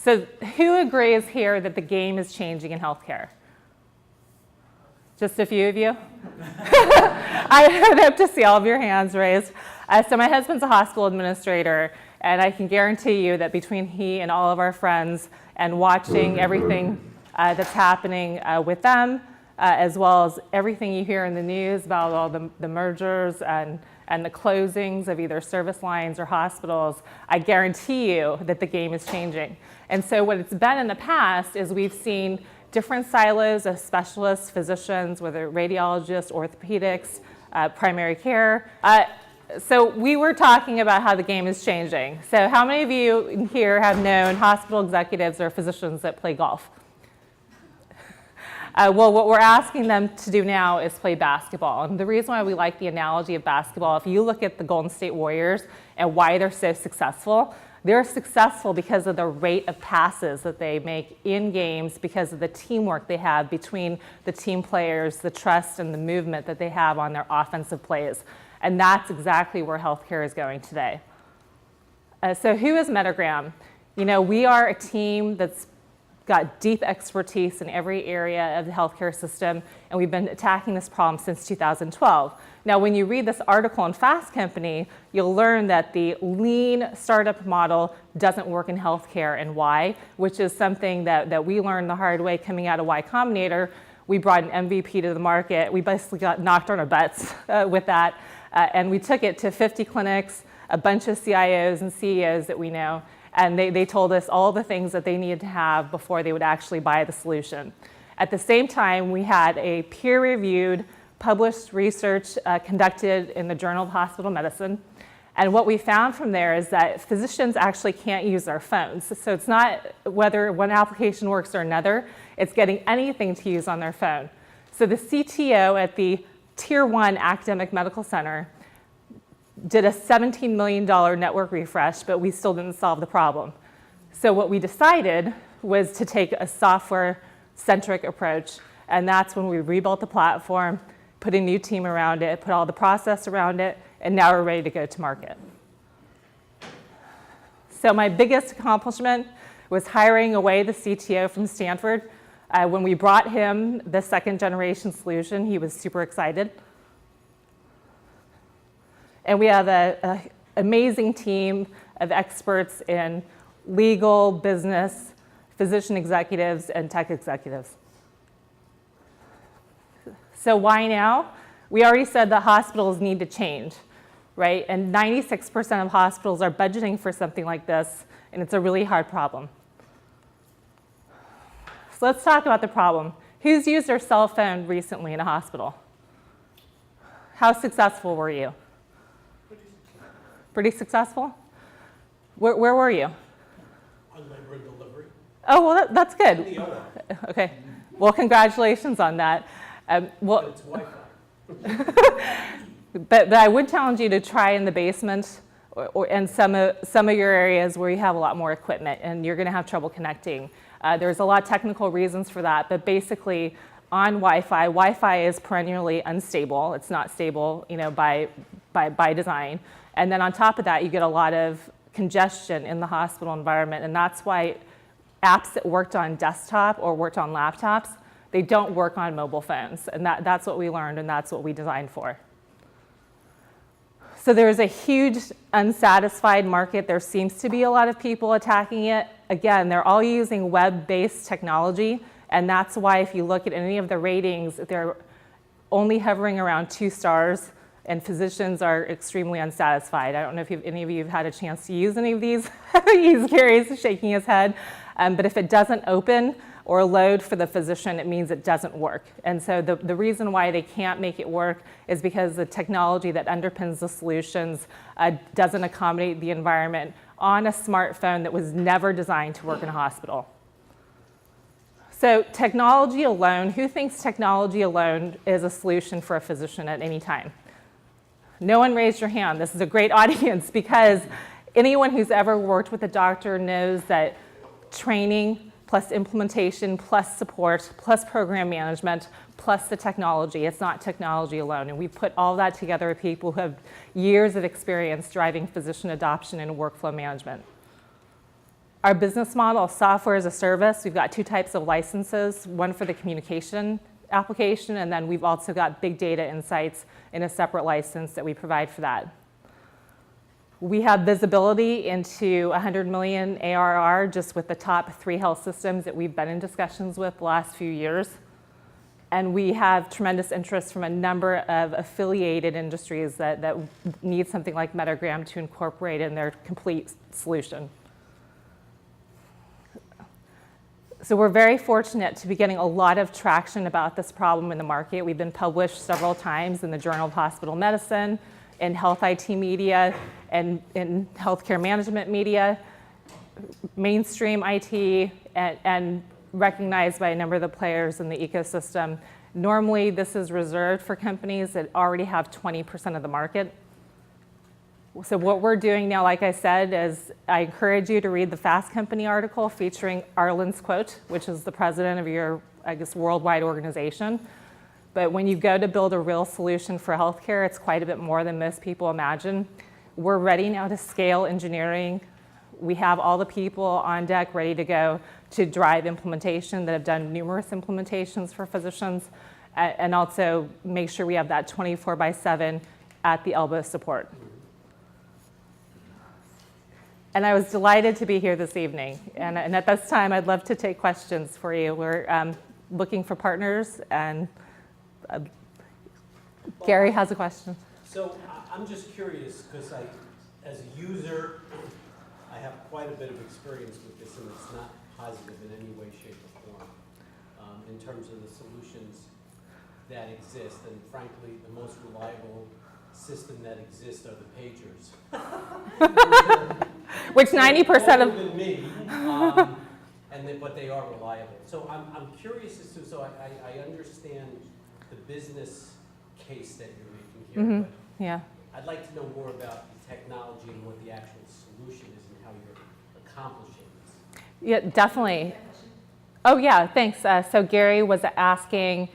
So who agrees here that the game is changing in healthcare? Just a few of you? I would hope to see all of your hands raised. So my husband's a hospital administrator, and I can guarantee you that between he and all of our friends and watching everything that's happening with them, as well as everything you hear in the news about all the mergers and the closings of either service lines or hospitals, I guarantee you that the game is changing. And so what it's been in the past is we've seen different silos of specialists, physicians, whether radiologists, orthopedics, primary care. So we were talking about how the game is changing. So how many of you here have known hospital executives or physicians that play golf? Well, what we're asking them to do now is play basketball. And the reason why we like the analogy of basketball, if you look at the Golden State Warriors and why they're so successful, they're successful because of the rate of passes that they make in games, because of the teamwork they have between the team players, the trust and the movement that they have on their offensive plays. And that's exactly where healthcare is going today. So who is Medigram? You know, we are a team that's got deep expertise in every area of the healthcare system, and we've been attacking this problem since 2012. Now, when you read this article in Fast Company, you'll learn that the lean startup model doesn't work in healthcare, and why, which is something that we learned the hard way coming out of Y Combinator. We brought an MVP to the market. We basically got knocked on our butts with that, and we took it to 50 clinics, a bunch of CIOs and CEOs that we know, and they told us all the things that they needed to have before they would actually buy the solution. At the same time, we had a peer-reviewed, published research conducted in the Journal of Hospital Medicine. And what we found from there is that physicians actually can't use their phones. So it's not whether one application works or another, it's getting anything to use on their phone. So the CTO at the Tier 1 academic medical center did a $17 million network refresh, but we still didn't solve the problem. So what we decided was to take a software-centric approach, and that's when we rebuilt the platform, put a new team around it, put all the process around it, and now we're ready to go to market. So my biggest accomplishment was hiring away the CTO from Stanford. When we brought him the second generation solution, he was super excited. And we have an amazing team of experts in legal, business, physician executives, and tech executives. So why now? We already said that hospitals need to change, right? And 96% of hospitals are budgeting for something like this, and it's a really hard problem. So let's talk about the problem. Who's used their cell phone recently in a hospital? How successful were you? Pretty successful? Where were you? On labor and delivery. Oh, well, that's good. In the OR. Okay. Well, congratulations on that. But it's Wi-Fi. But I would challenge you to try in the basement and some of your areas where you have a lot more equipment and you're going to have trouble connecting. There's a lot of technical reasons for that, but basically on Wi-Fi is perennially unstable. It's not stable, you know, by design. And then on top of that, you get a lot of congestion in the hospital environment, and that's why apps that worked on desktop or worked on laptops, they don't work on mobile phones. And that's what we learned, and that's what we designed for. So there's a huge unsatisfied market. There seems to be a lot of people attacking it. Again, they're all using web-based technology, and that's why if you look at any of the ratings, they're only hovering around 2 stars, and physicians are extremely unsatisfied. I don't know if any of you have had a chance to use any of these. He's curious, shaking his head. But if it doesn't open or load for the physician, it means it doesn't work. And so the reason why they can't make it work is because the technology that underpins the solutions doesn't accommodate the environment on a smartphone that was never designed to work in a hospital. So technology alone, who thinks technology alone is a solution for a physician at any time? No one raised your hand. This is a great audience because anyone who's ever worked with a doctor knows that training plus implementation plus support plus program management plus the technology, it's not technology alone. And we put all that together with people who have years of experience driving physician adoption and workflow management. Our business model, software as a service, we've got two types of licenses, one for the communication application, and then we've also got big data insights in a separate license that we provide for that. We have visibility into 100 million ARR just with the top 3 health systems that we've been in discussions with the last few years. And we have tremendous interest from a number of affiliated industries that need something like Medigram to incorporate in their complete solution. So we're very fortunate to be getting a lot of traction about this problem in the market. We've been published several times in the Journal of Hospital Medicine, in health IT media, and in healthcare management media, mainstream IT, and recognized by a number of the players in the ecosystem. Normally, this is reserved for companies that already have 20% of the market. So what we're doing now, like I said, is I encourage you to read the Fast Company article featuring Arlen's quote, which is the president of your, I guess, worldwide organization. But when you go to build a real solution for healthcare, it's quite a bit more than most people imagine. We're ready now to scale engineering. We have all the people on deck ready to go to drive implementation that have done numerous implementations for physicians, and also make sure we have that 24/7 at the elbow support. And I was delighted to be here this evening. And at this time, I'd love to take questions for you. We're looking for partners, and Gary has a question. So I'm just curious, because as a user, I have quite a bit of experience with this, and it's not positive in any way, shape, or form in terms of the solutions that exist. And frankly, the most reliable system that exists are the pagers. Which 90% of... than me, but they are reliable. So I'm curious as to, so I understand the business case that you're making here, but Yeah. I'd like to know more about the technology and what the actual solution is and how you're accomplishing this. Yeah, definitely. Oh, yeah, thanks. So Gary was asking,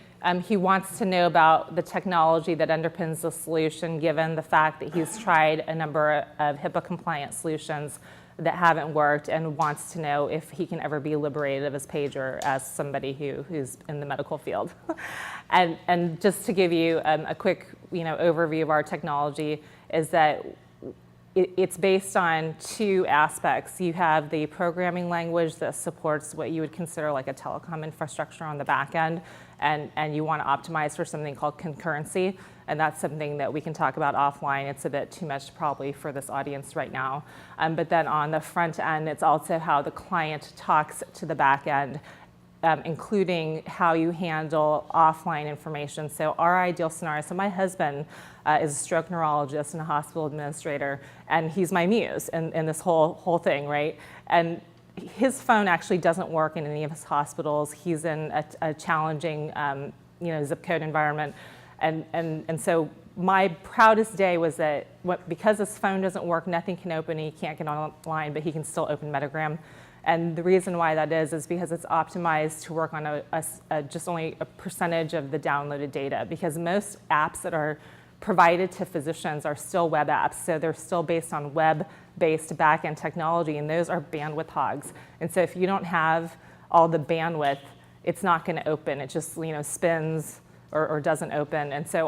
he wants to know about the technology that underpins the solution, given the fact that he's tried a number of HIPAA-compliant solutions that haven't worked, and wants to know if he can ever be liberated of his pager as somebody who's in the medical field. And just to give you a quick overview of our technology, is that it's based on 2 aspects. You have the programming language that supports what you would consider like a telecom infrastructure on the back end, and you want to optimize for something called concurrency, and that's something that we can talk about offline. It's a bit too much probably for this audience right now. But then on the front end, it's also how the client talks to the back end, including how you handle offline information. So our ideal scenario, so my husband is a stroke neurologist and a hospital administrator, and he's my muse in this whole thing, right? And his phone actually doesn't work in any of his hospitals. He's in a challenging zip code environment. And so my proudest day was that because his phone doesn't work, nothing can open, he can't get online, but he can still open Medigram. And the reason why that is because it's optimized to work on just only a percentage of the downloaded data, because most apps that are provided to physicians are still web apps, so they're still based on web-based back-end technology, and those are bandwidth hogs. And so if you don't have all the bandwidth, it's not going to open. It just spins or doesn't open. And so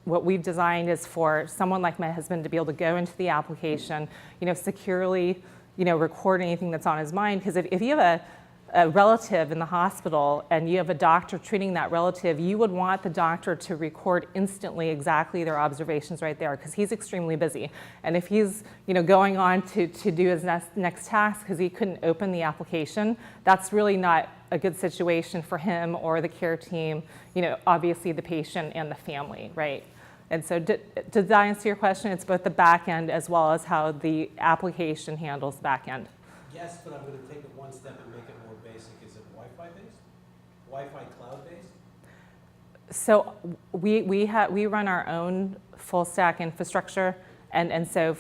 what we've designed is for someone like my husband to be able to go into the application, securely, record anything that's on his mind. Because if you have a relative in the hospital and you have a doctor treating that relative, you would want the doctor to record instantly exactly their observations right there, because he's extremely busy. And if he's going on to do his next task because he couldn't open the application, that's really not a good situation for him or the care team, obviously the patient and the family, right? And so does that answer your question? It's both the back end as well as how the application handles the back end. Yes, but I'm going to take it one step and make it more basic. Is it Wi-Fi based? Wi-Fi cloud based? So we run our own full stack infrastructure. And so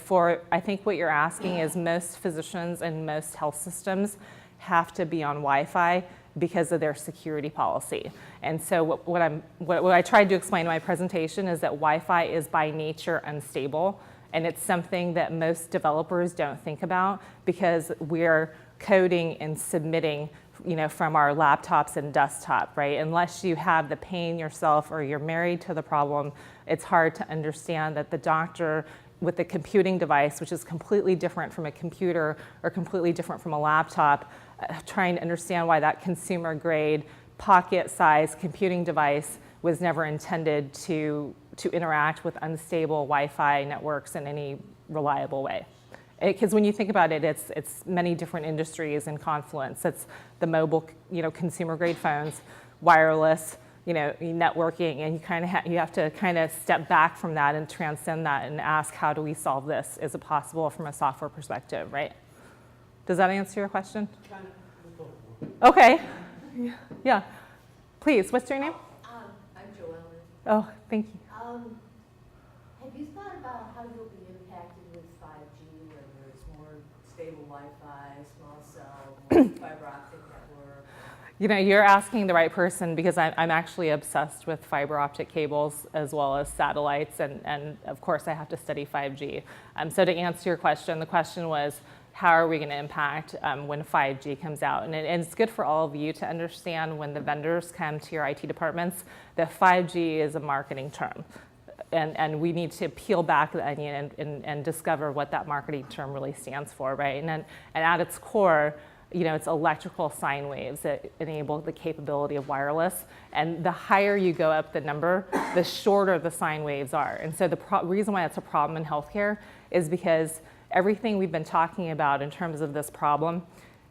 I think what you're asking is most physicians and most health systems have to be on Wi-Fi because of their security policy. And so what I tried to explain in my presentation is that Wi-Fi is by nature unstable. And it's something that most developers don't think about because we're coding and submitting, from our laptops and desktop, right? Unless you have the pain yourself or you're married to the problem, it's hard to understand that the doctor with the computing device, which is completely different from a computer or completely different from a laptop, trying to understand why that consumer grade, pocket-sized computing device was never intended to interact with unstable Wi-Fi networks in any reliable way. Because when you think about it, it's many different industries in confluence. It's the mobile, consumer grade phones, wireless, networking, and you have to kind of step back from that and transcend that and ask, how do we solve this? Is it possible from a software perspective, right? Does that answer your question? Kind of. Okay. Yeah. Please, what's your name? I'm Joellen. Oh, thank you. Have you thought about how you'll be impacted with 5G, whether it's more stable Wi-Fi, small cell, more fiber optic network? You're asking the right person because I'm actually obsessed with fiber optic cables as well as satellites, and of course I have to study 5G. So to answer your question, the question was, how are we going to impact when 5G comes out? And it's good for all of you to understand when the vendors come to your IT departments that 5G is a marketing term. And we need to peel back the onion and discover what that marketing term really stands for, right? And at its core, it's electrical sine waves that enable the capability of wireless. And the higher you go up the number, the shorter the sine waves are. And so the reason why it's a problem in healthcare is because everything we've been talking about in terms of this problem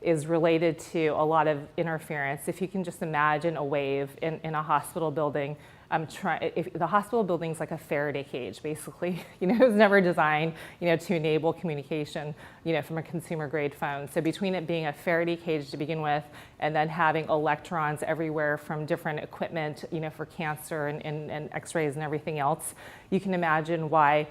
is related to a lot of interference. If you can just imagine a wave in a hospital building, if the hospital building is like a Faraday cage, basically, it was never designed, to enable communication, from a consumer grade phone. So between it being a Faraday cage to begin with, and then having electrons everywhere from different equipment, for cancer and X-rays and everything else, you can imagine why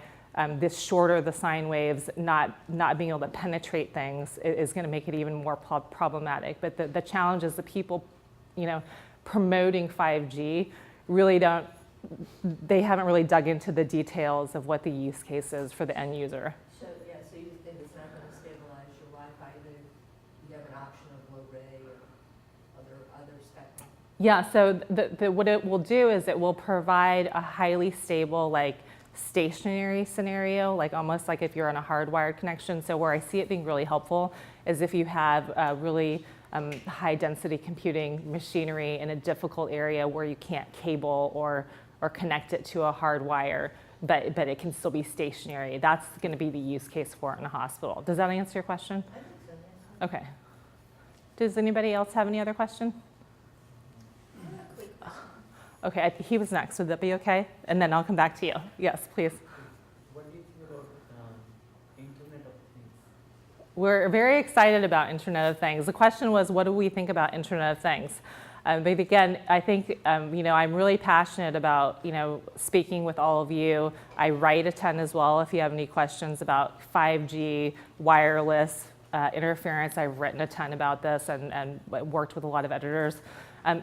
this shorter the sine waves, not being able to penetrate things is going to make it even more problematic. But the challenge is the people, promoting 5G really they haven't really dug into the details of what the use case is for the end user. So you think it's not going to stabilize your Wi-Fi, then you have an option of low ray or other spectrum? Yeah, so what it will do is it will provide a highly stable, stationary scenario, almost like if you're on a hardwired connection. So where I see it being really helpful is if you have really high density computing machinery in a difficult area where you can't cable or connect it to a hard wire, but it can still be stationary. That's going to be the use case for it in a hospital. Does that answer your question? I think so, yeah. Okay. Does anybody else have any other question? I have a quick question. Okay, he was next. Would that be okay? And then I'll come back to you. Yes, please. What do you think about Internet of Things? We're very excited about Internet of Things. The question was, what do we think about Internet of Things? But again, I think, I'm really passionate about, speaking with all of you. I write a ton as well. If you have any questions about 5G, wireless, interference, I've written a ton about this and worked with a lot of editors.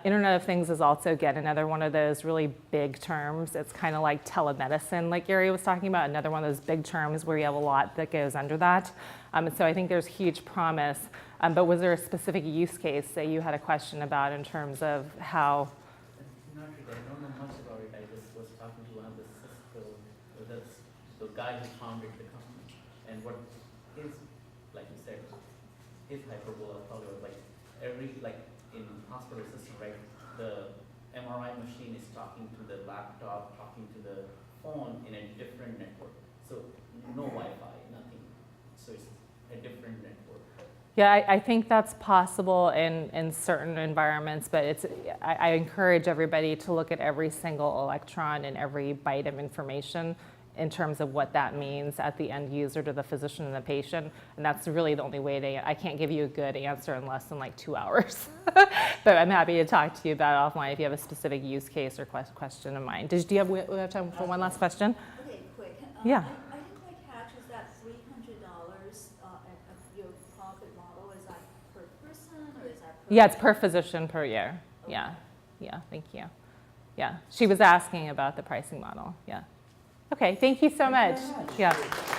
Internet of Things is also, again, another one of those really big terms. It's kind of like telemedicine, like Gary was talking about, another one of those big terms where you have a lot that goes under that. So I think there's huge promise. But was there a specific use case that you had a question about in terms of how? Not really. I don't know much about it. I just was talking to one of the the guy who founded the company, and what his, like you said, his hyperbola probably was in hospital system, right? The MRI machine is talking to the laptop, talking to the phone in a different network. So no Wi-Fi, nothing. So it's a different network. Yeah, I think that's possible in certain environments, but I encourage everybody to look at every single electron and every byte of information in terms of what that means at the end user to the physician and the patient. And that's really the only way I can't give you a good answer in less than 2 hours. But I'm happy to talk to you about it offline if you have a specific use case or question in mind. Do you have, we have time for one last question? Okay, quick. Yeah. I didn't quite catch, is that $300 your profit model, is that per person or is that per? Yeah, it's per physician per year. Okay. Yeah, thank you. Yeah, she was asking about the pricing model, yeah. Okay, thank you so much. Thank you very much. Yeah.